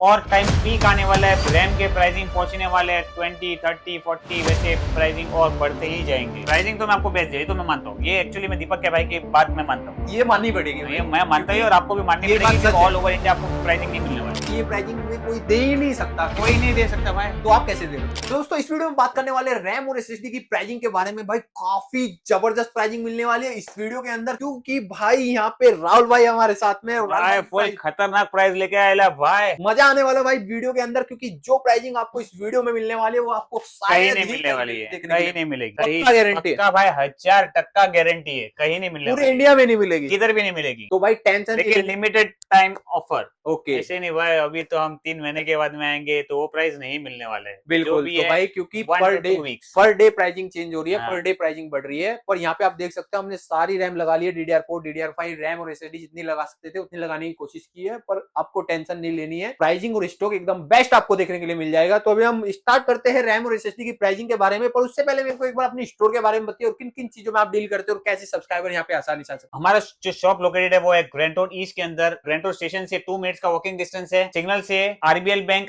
और time peak आने वाला है, रैम के प्राइसिंग पहुंचने वाले हैं 20, 30, 40, वैसे प्राइसिंग और बढ़ते ही जाएंगे। प्राइसिंग तो मैं आपको बेस्ट दे, तो मैं मानता हूँ, ये एक्चुअली मैं दीपक के भाई की बात मैं मानता हूँ, ये माननी पड़ेगी भाई, ये मैं मानता हूँ और आपको भी माननी ये बात पड़ेगी। सच है। ऑल ओवर इंडिया आपको प्राइसिंग नहीं मिलने वाली, ये प्राइसिंग में कोई दे ही नहीं सकता, कोई नहीं दे सकता भाई। तो आप कैसे देंगे? तो दोस्तों इस वीडियो में बात करने वाले रैम और एसएसडी की प्राइसिंग के बारे में। भाई काफी जबरदस्त प्राइसिंग मिलने वाली है इस वीडियो के अंदर, क्योंकि भाई यहाँ पे राहुल भाई हमारे साथ में। भाई फुल खतरनाक प्राइस लेके आया भाई, मजा आने वाला भाई वीडियो के अंदर, क्योंकि जो प्राइसिंग आपको इस वीडियो में मिलने वाली है वो आपको कहीं शायद नहीं ही मिलने वाली है, देखने कहीं के नहीं मिलेगी, पक्का गारंटी पक्का भाई, 1000% गारंटी है, कहीं नहीं मिलने पूरे वाली, इंडिया में नहीं मिलेगी, किधर भी नहीं मिलेगी। तो भाई टेंशन लेकिन लिमिटेड टाइम ऑफर, ओके ऐसे नहीं भाई अभी तो हम 3 महीने के बाद में आएंगे तो वो प्राइस नहीं मिलने वाला है, जो बिल्कुल। भी तो है भाई क्योंकि 1 पर to day 2 weeks। Pricing change हो रही है, हाँ। पर डे प्राइसिंग बढ़ रही है। पर यहाँ पे आप देख सकते हैं हमने सारी रैम लगा ली है, DDR4 DDR5 रैम और एसएसडी जितनी लगा सकते थे उतनी लगाने की कोशिश की है, पर आपको टेंशन नहीं लेनी है, प्राइसिंग और स्टॉक एकदम बेस्ट आपको देखने के लिए मिल जाएगा। तो अभी हम स्टार्ट करते हैं रैम और एसएसडी की प्राइसिंग के बारे में, पर उससे पहले मेरे को एक बार अपनी स्टोर के बारे में बताइए और किन किन चीजों में आप डील करते हो और कैसे सब्सक्राइबर यहाँ पे आसानी से आ सकते हैं। हमारा जो शॉप लोकेटेड है वो है ग्रैंड रोड ईस्ट के अंदर, ग्रैंड रोड स्टेशन से 2 मिनट्स का वॉकिंग डिस्टेंस है, सिग्नल से आरबीएल बैंक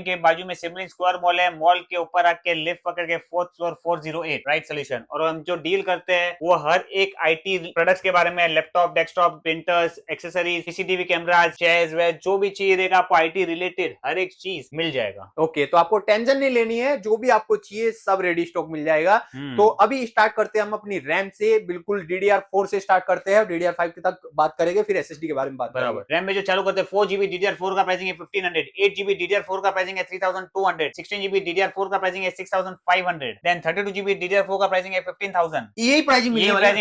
के बाजू में सिमरन स्क्वायर मॉल है, मॉल के ऊपर आके लिफ्ट पकड़ के 4th फ्लोर 408 राइट सोल्यूशन। और हम जो डील करते हैं वो हर एक आईटी प्रोडक्ट्स के बारे में, laptop, desktop, printers, accessories, CCTV camera, chairs ware, जो भी चाहिए देगा आपको आईटी रिलेटेड हर एक चीज मिल जाएगा। ओके, तो आपको टेंशन नहीं लेनी है, जो भी आपको चाहिए सब रेडी स्टॉक मिल जाएगा। तो अभी स्टार्ट करते हैं हम अपनी रैम से, बिल्कुल DDR4 से स्टार्ट करते हैं, DDR5 तक बात करेंगे, फिर एसएसडी के बारे में बात बराबर। रैम में जो चालू करते हैं 4GB DDR4 का प्राइसिंग है 1500, 8GB DDR4 का प्राइसिंग है 3200, 16GB DDR4 का प्राइसिंग है 6500, देन 32GB DDR4 का प्राइसिंग है 15000। यही प्राइसिंग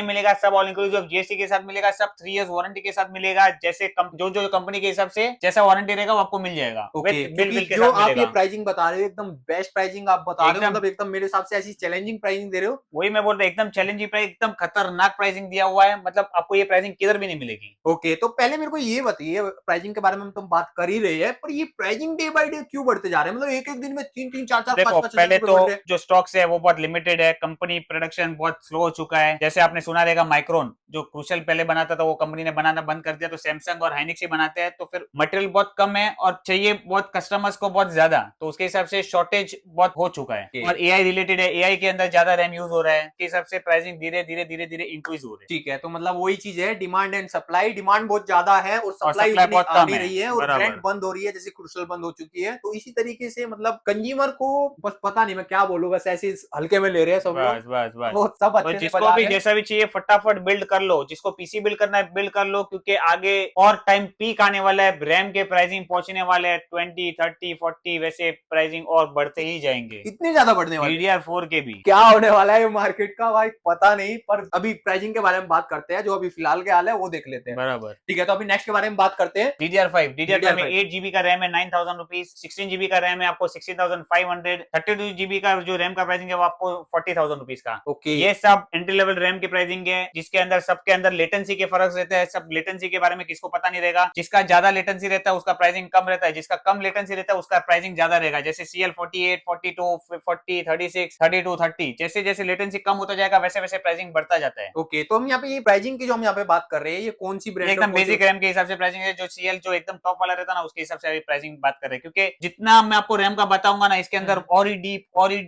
मिलेगा, सब ऑल इंक्लूसिव जीएसटी के साथ मिलेगा, सब 3 इयर्स वारंटी के साथ मिलेगा, जैसे जो कंपनी के हिसाब से जैसा वारंटी रहेगा वो आपको मिल जाएगा। बिल के जो आप ये प्राइसिंग बता रहे हो एकदम बेस्ट प्राइसिंग आप बता रहे हो, मतलब एकदम मेरे हिसाब से ऐसी चैलेंजिंग प्राइसिंग दे रहे हो। वही मैं बोल रहा हूँ, एकदम चैलेंजिंग प्राइस, एकदम खतरनाक प्राइसिंग दिया हुआ है, मतलब आपको ये प्राइसिंग किधर भी नहीं मिलेगी। ओके, तो पहले मेरे को ये बताइए, प्राइसिंग के बारे में तुम बात कर ही रहे हैं, पर ये प्राइसिंग डे बाय डे क्यों बढ़ते जा रहे हैं? मतलब एक एक दिन में 3-3, 4-4, 5-5 पहले तो जो स्टॉक्स है वो बहुत लिमिटेड है, कंपनी प्रोडक्शन बहुत स्लो हो चुका है। जैसे आपने सुना रहेगा माइक्रोन जो क्रूशल पहले बनाता था वो कंपनी ने बनाना बंद कर दिया, तो सैमसंग और हाइनिक्स ही बनाते हैं, तो फिर मटेरियल बहुत कम है और चाहिए बहुत कस्टमर्स को बहुत ज्यादा, तो उसके हिसाब से शॉर्टेज बहुत हो चुका है। और एआई रिलेटेड है, एआई के अंदर ज्यादा रैम यूज हो रहा है, के हिसाब से प्राइसिंग धीरे धीरे इंक्रीज हो रही है। ठीक है, तो मतलब वही चीज है, डिमांड एंड सप्लाई। डिमांड बहुत ज्यादा है और सप्लाई बहुत आ कम नहीं रही है, और बराबर। ट्रेंड बंद हो रही है, जैसे क्रूशल बंद हो चुकी है। तो इसी तरीके से मतलब कंज्यूमर को बस पता नहीं मैं क्या बोलूं, बस ऐसे हल्के में ले रहे हैं सब लोग, बस वो सब तो अच्छे से जिसको बजा भी रहे हैं। जैसा भी चाहिए फटाफट बिल्ड कर लो, जिसको पीसी बिल्ड करना है बिल्ड कर लो, क्योंकि आगे और टाइम पीक आने वाला है, रैम के प्राइसिंग पहुंचने वाले हैं 20, 30, 40, वैसे प्राइसिंग और बढ़ते ही जाएंगे, इतने ज्यादा बढ़ने वाले DDR4 के भी। क्या होने वाला है मार्केट का भाई पता नहीं, पर अभी प्राइसिंग के बारे में बात करते हैं, जो अभी फिलहाल के हाल है वो देख लेते हैं। बराबर। ठीक है, तो अभी नेक्स्ट के बारे में बात करते हैं। DDR5 में 8GB का रैम है 9000 रुपीज, 16GB का रैम है आपको 16500, 32GB का जो रैम का प्राइसिंग है वो आपको 40000 रुपीज का। ओके, ये सब एंट्री लेवल रैम की प्राइसिंग है, जिसके अंदर सबके अंदर लेटेंसी के फर्क रहते हैं, सब लेटेंसी के बारे में किसको पता नहीं रहेगा। जिसका ज्यादा लेटेंसी रहता है उसका प्राइसिंग कम रहता है, जिसका कम लेटेंसी रहता है उसका प्राइसिंग ज्यादा रहेगा, जैसे CL48, 42, 40, 36, 32, 30, जैसे जैसे लेटेंसी कम होता जाएगा वैसे वैसे प्राइसिंग बढ़ता जाता है। ओके, तो हम यहाँ पे ये प्राइसिंग की जो हम यहाँ पे बात कर रहे हैं, ये कौन सी ब्रांड एकदम बेसिक रैम के हिसाब से प्राइसिंग है, जो CL जो एकदम टॉप वाला रहता है ना उसके हिसाब से अभी प्राइसिंग बात कर रहे हैं, क्योंकि जितना मैं आपको रैम का बताऊंगा ना इसके अंदर और ही डीप बहुत ही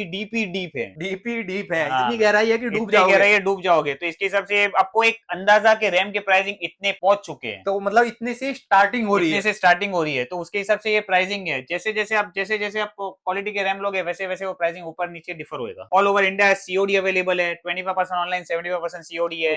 डीप है, डीप है, हाँ, इतनी गहराई है कि डूब जाओगे। तो इसके हिसाब से आपको एक अंदाजा के रैम के प्राइसिंग इतने पहुंच चुके हैं, तो मतलब इतने से स्टार्टिंग हो रही है, तो उसके हिसाब से ये प्राइसिंग है। जैसे जैसे आप क्वालिटी के रैम लोगे वैसे वैसे वो प्राइसिंग ऊपर नीचे डिफर होगा। All over India COD available है, 25% ऑनलाइन, 75% COD है।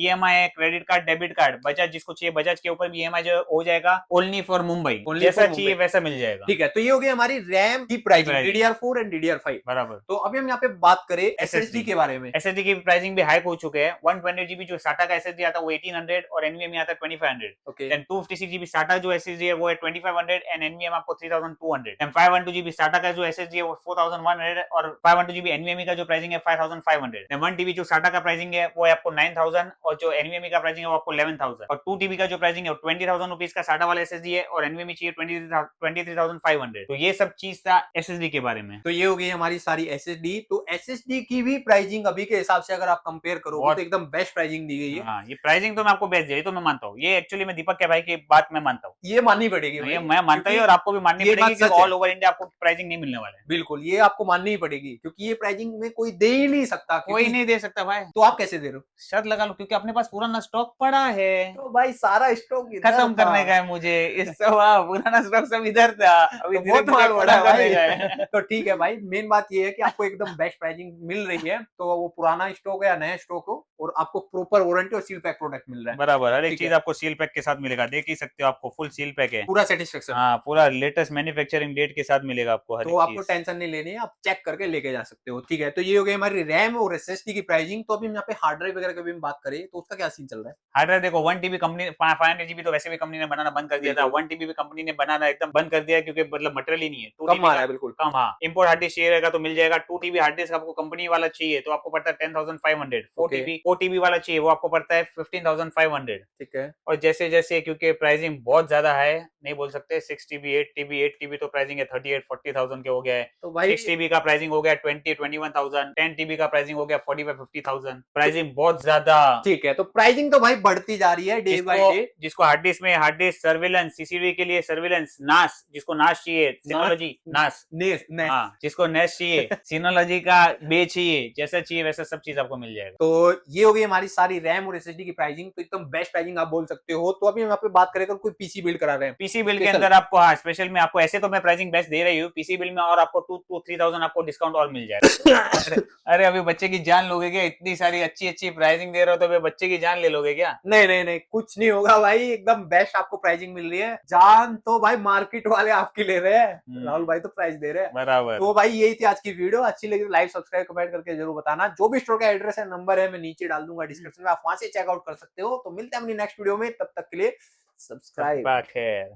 EMI है, credit card, debit card, Bajaj जिसको चाहिए बजाज के ऊपर भी EMI जो हो जाएगा, ओनली फॉर मुंबई, जैसा चाहिए वैसा मिल जाएगा। ठीक है, तो ये हो गई हमारी रैम की प्राइसिंग DDR4 एंड DDR5 बराबर। तो अभी हम यहाँ पे बात करें SSD के बारे में। SSD की प्राइसिंग भी हाई हो चुके हैं। 128GB जो SATA का SSD आता है वो 1800 और NVMe आता है 2500। देन 256GB SATA जो SSD है वो है 2500 एंड NVMe आपको 3200। देन 512GB SATA का जो SSD है वो 4100 और 512GB NVMe का जो प्राइसिंग है 5500। देन 1TB जो SATA का प्राइसिंग है वो है आपको 9000 और जो NVMe का प्राइसिंग है वो आपको 11000 और 2TB का जो प्राइसिंग है 20000 रुपीज का SATA वाला SSD है और NVMe चाहिए 23500। तो ये सब चीज था SSD के बारे में। तो ये हो गई हमारी सारी SSD। तो SSD की भी प्राइसिंग अभी के हिसाब से अगर आप कंपेयर करो लोगों को, तो एकदम बेस्ट प्राइसिंग दी गई है। हाँ, ये प्राइसिंग तो मैं आपको बेस्ट दी, ये तो मैं मानता हूँ। ये एक्चुअली में दीपक के भाई की बात मैं मानता हूँ। ये माननी पड़ेगी ये भाई, मैं मानता हूँ और आपको भी माननी ये पड़ेगी बात कि सच है। ऑल ओवर इंडिया आपको प्राइसिंग नहीं मिलने वाला है। बिल्कुल, ये आपको माननी ही पड़ेगी, क्योंकि ये प्राइसिंग में कोई दे ही नहीं सकता, कोई नहीं दे सकता भाई। तो आप कैसे दे रहे हो? शर्त लगा लो, क्योंकि अपने पास पुराना स्टॉक पड़ा है, तो भाई सारा स्टॉक खत्म करने का है मुझे। इस सब पुराना स्टॉक सब इधर था, अभी तो धीरे बहुत माल धीरे बढ़ा है खत्म करने का भाई। है। तो ठीक है भाई, मेन बात ये है कि आपको एकदम बेस्ट प्राइसिंग मिल रही है, तो वो पुराना स्टॉक है या नया स्टॉक हो, और आपको प्रॉपर वारंटी और सील पैक प्रोडक्ट मिल रहा है। बराबर, हर एक ठीक चीज है। आपको सील पैक के साथ मिलेगा, देख ही सकते हो, आपको फुल सील पैक है। पूरा सेटिस्फेक्शन। हाँ, पूरा लेटेस्ट मैन्युफैक्चरिंग डेट के साथ मिलेगा आपको हर तो एक आपको चीज। टेंशन नहीं लेनी है, आप चेक करके लेके जा सकते हो। ठीक है, तो ये हो गई हमारी रैम और एसएसडी की प्राइसिंग। तो अभी हम यहाँ पे हार्ड ड्राइव वगैरह की भी हम बात करें, तो उसका क्या सीन चल रहा है? हार्ड ड्राइव देखो, 1 टीबी कंपनी 500 जीबी तो वैसे भी कंपनी ने बनाना बंद कर दिया था। बिल्कुल। 1 टीबी भी कंपनी ने बनाना एकदम बंद कर दिया है, क्योंकि मतलब मटेरियल ही नहीं है। 2 कम टीबी आ का रहा है बिल्कुल। कम, हाँ, इंपोर्ट हार्ड डिस्क चाहिए रहेगा तो मिल जाएगा। 2 टीबी हार्ड डिस्क आपको कंपनी वाला चाहिए तो आपको पड़ता है 10,500। 4 टीबी वाला चाहिए वो आपको पड़ता है 15,500। ठीक है। और जैसे जैसे, क्योंकि प्राइसिंग बहुत ज्यादा है, नहीं बोल सकते, 6 टीबी 8 टीबी तो प्राइसिंग है 38-40,000 के हो गया है। तो भाई 6 टीबी का प्राइसिंग हो गया 20-21,000। 10 टीबी का प्राइसिंग हो गया 45-50,000। प्राइसिंग बहुत ज्यादा। ठीक है, तो प्राइसिंग तो भाई बढ़ती जा रही है डे बाय डे। जिसको हार्ड डिस्क में हार्ड डिस्क सर्विलेंस, सीसीडी के लिए सर्विलेंस, नास, जिसको नास चाहिए, सिनोलॉजी नास, नेस। हाँ, जिसको नेस चाहिए, सिनोलॉजी का बे चाहिए, जैसा चाहिए वैसा सब चीज आपको मिल जाएगा। तो ये हो गई हमारी सारी रैम और एसएसडी की प्राइसिंग, तो एकदम बेस्ट प्राइसिंग आप बोल सकते हो। तो अभी हम यहाँ पे बात करें, अगर कोई पीसी बिल्ड करा रहे हैं, पीसी बिल के Special। अंदर आपको, हाँ, स्पेशल में आपको, ऐसे तो मैं प्राइसिंग बेस्ट दे रही हूँ, पीसी बिल में और आपको 2-3,000 आपको डिस्काउंट और मिल जाएगा। अरे अभी बच्चे की जान लोगे क्या? इतनी सारी अच्छी अच्छी प्राइसिंग दे रहे हो तो अभी बच्चे की जान ले लोगे क्या? नहीं, कुछ नहीं होगा भाई, एकदम बेस्ट आपको प्राइसिंग मिल रही है। जान तो भाई मार्केट वाले आपकी ले रहे हैं, राहुल भाई तो प्राइस दे रहे हैं। बराबर। तो भाई यही थी आज की वीडियो, अच्छी लगी तो लाइक सब्सक्राइब कमेंट करके जरूर बताना। जो भी स्टोर का एड्रेस है, नंबर है, मैं नीचे डाल दूंगा डिस्क्रिप्शन में, आप वहां से चेकआउट कर सकते हो। तो मिलते हैं अपनी नेक्स्ट वीडियो में, तब तक के लिए सब्सक्राइब। खैर।